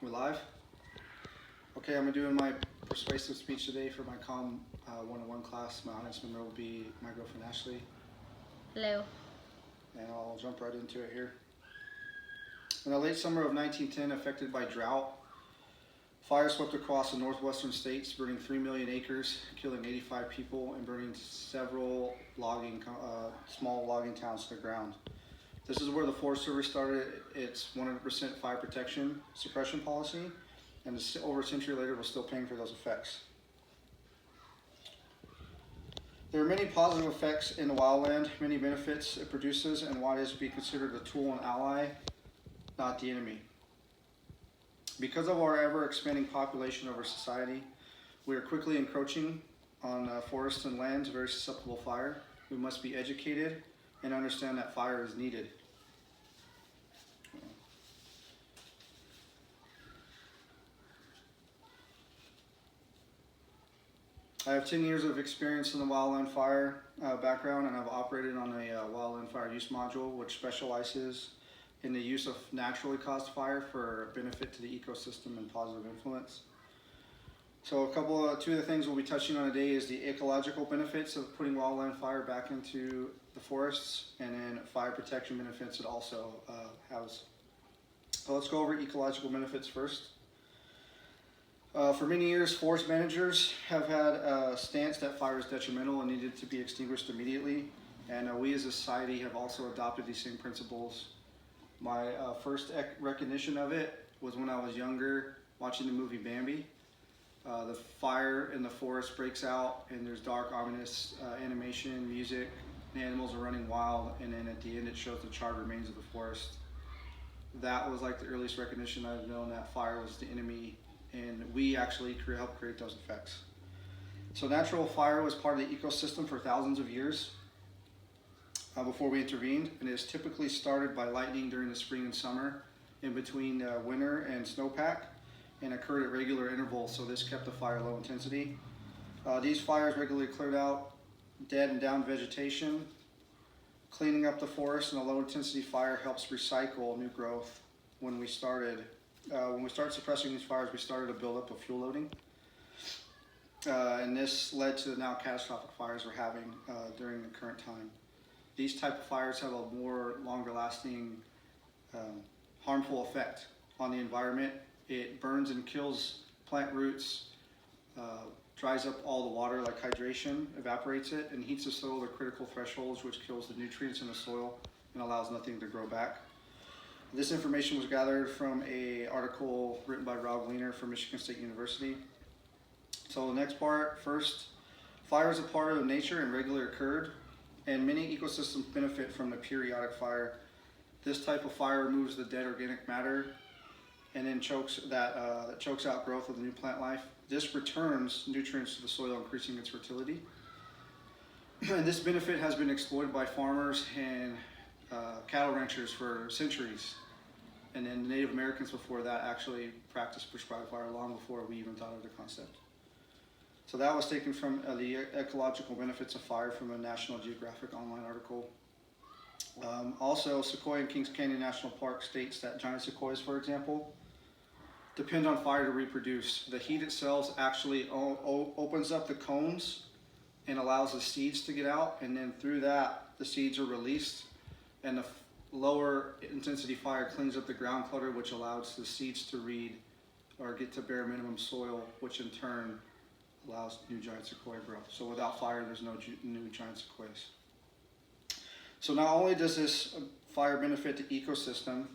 We're live? Okay, I'm doing my persuasive speech today for my COM 101 class. My audience member will be my girlfriend Ashley. Hello. And I'll jump right into it here. In the late summer of 1910, affected by drought, fire swept across the northwestern states, burning 3 million acres, killing 85 people, and burning several small logging towns to the ground. This is where the Forest Service started its 100% fire protection suppression policy, and over a century later, we're still paying for those effects. There are many positive effects in the wildland, many benefits it produces, and why it is to be considered a tool and ally, not the enemy. Because of our ever-expanding population over society, we are quickly encroaching on forests and lands very susceptible to fire. We must be educated and understand that fire is needed. I have 10 years of experience in the wildland fire background, and I've operated on a wildland fire use module, which specializes in the use of naturally caused fire for benefit to the ecosystem and positive influence. So two of the things we'll be touching on today is the ecological benefits of putting wildland fire back into the forests, and then fire protection benefits it also has. So let's go over ecological benefits first. For many years, forest managers have had a stance that fire is detrimental and needed to be extinguished immediately, and we as a society have also adopted these same principles. My first recognition of it was when I was younger, watching the movie Bambi. The fire in the forest breaks out, and there's dark, ominous animation, music, and animals are running wild, and then at the end it shows the charred remains of the forest. That was like the earliest recognition I've known that fire was the enemy, and we actually helped create those effects. So natural fire was part of the ecosystem for thousands of years before we intervened, and it is typically started by lightning during the spring and summer in between winter and snowpack, and occurred at regular intervals, so this kept the fire low intensity. These fires regularly cleared out dead and down vegetation. Cleaning up the forest in a low intensity fire helps recycle new growth. When we started suppressing these fires, we started a buildup of fuel loading. And this led to the now catastrophic fires we're having during the current time. These type of fires have a more longer lasting harmful effect on the environment. It burns and kills plant roots, dries up all the water like hydration, evaporates it, and heats the soil to critical thresholds, which kills the nutrients in the soil and allows nothing to grow back. This information was gathered from an article written by Rob Weiner from Michigan State University. So the next part, first, fire is a part of nature and regularly occurred, and many ecosystems benefit from the periodic fire. This type of fire removes the dead organic matter and then chokes out growth of the new plant life. This returns nutrients to the soil, increasing its fertility. And this benefit has been exploited by farmers and cattle ranchers for centuries. And then the Native Americans before that actually practiced prescribed fire long before we even thought of the concept. So that was taken from the ecological benefits of fire from a National Geographic online article. Also, Sequoia and Kings Canyon National Park states that giant sequoias, for example, depend on fire to reproduce. The heat itself actually opens up the cones and allows the seeds to get out, and then through that, the seeds are released, and the lower intensity fire cleans up the ground clutter, which allows the seeds to read or get to bare minimum soil, which in turn allows new giant sequoia growth. So without fire, there's no new giant sequoias. So not only does this fire benefit the ecosystem,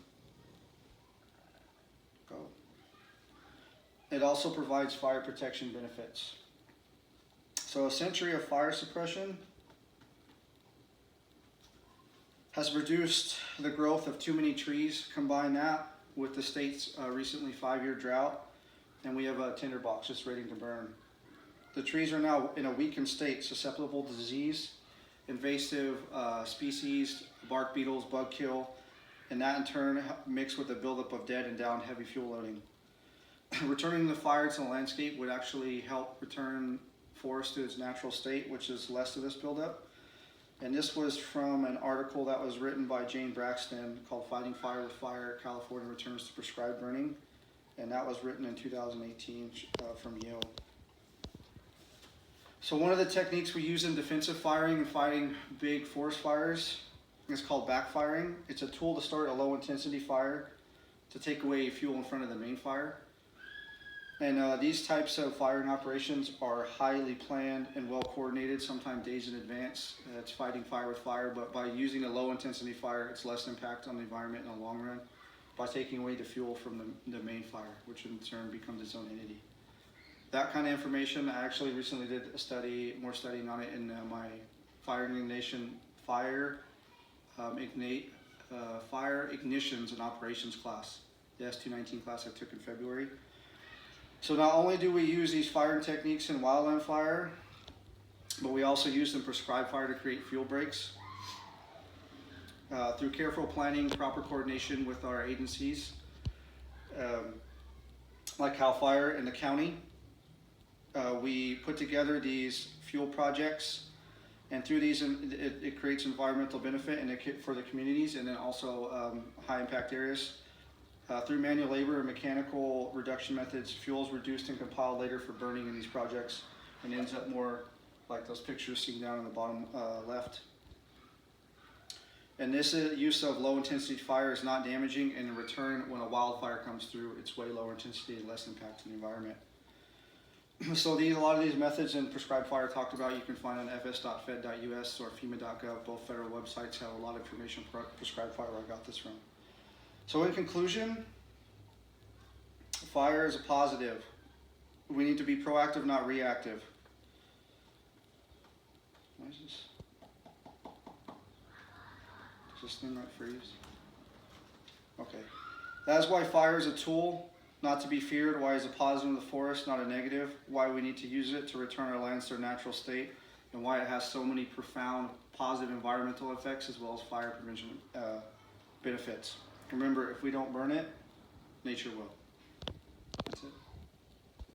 it also provides fire protection benefits. So a century of fire suppression has reduced the growth of too many trees. Combine that with the state's recently 5-year drought, and we have a tinderbox just ready to burn. The trees are now in a weakened state, susceptible to disease, invasive species, bark beetles, bug kill, and that in turn mixed with the buildup of dead and down heavy fuel loading. Returning the fire to the landscape would actually help return forest to its natural state, which is less of this buildup. And this was from an article that was written by Jane Braxton called Fighting Fire with Fire, California Returns to Prescribed Burning. and that was written in 2018 from Yale. So one of the techniques we use in defensive firing and fighting big forest fires is called backfiring. It's a tool to start a low intensity fire to take away fuel in front of the main fire. And these types of firing operations are highly planned and well coordinated, sometimes days in advance. It's fighting fire with fire, but by using a low intensity fire, it's less impact on the environment in the long run by taking away the fuel from the main fire, which in turn becomes its own entity. That kind of information, I actually recently did a study, more studying on it in my fire ignitions and operations class, the S219 class I took in February. So not only do we use these firing techniques in wildland fire, but we also use them in prescribed fire to create fuel breaks. Through careful planning, proper coordination with our agencies, like CAL FIRE in the county, we put together these fuel projects, and through these it creates environmental benefit and for the communities, and then also high impact areas. Through manual labor and mechanical reduction methods, fuel is reduced and compiled later for burning in these projects, and ends up more like those pictures seen down in the bottom left. And this use of low intensity fire is not damaging, and in return, when a wildfire comes through, it's way lower intensity and less impact on the environment. So a lot of these methods in prescribed fire talked about you can find on fs.fed.us or FEMA.gov. Both federal websites have a lot of information for prescribed fire where I got this from. So in conclusion, fire is a positive. We need to be proactive, not reactive. Why is this? Does this thing not freeze? Okay. That is why fire is a tool, not to be feared. Why is a positive in the forest, not a negative. Why we need to use it to return our lands to their natural state, and why it has so many profound positive environmental effects as well as fire prevention benefits. Remember, if we don't burn it, nature will.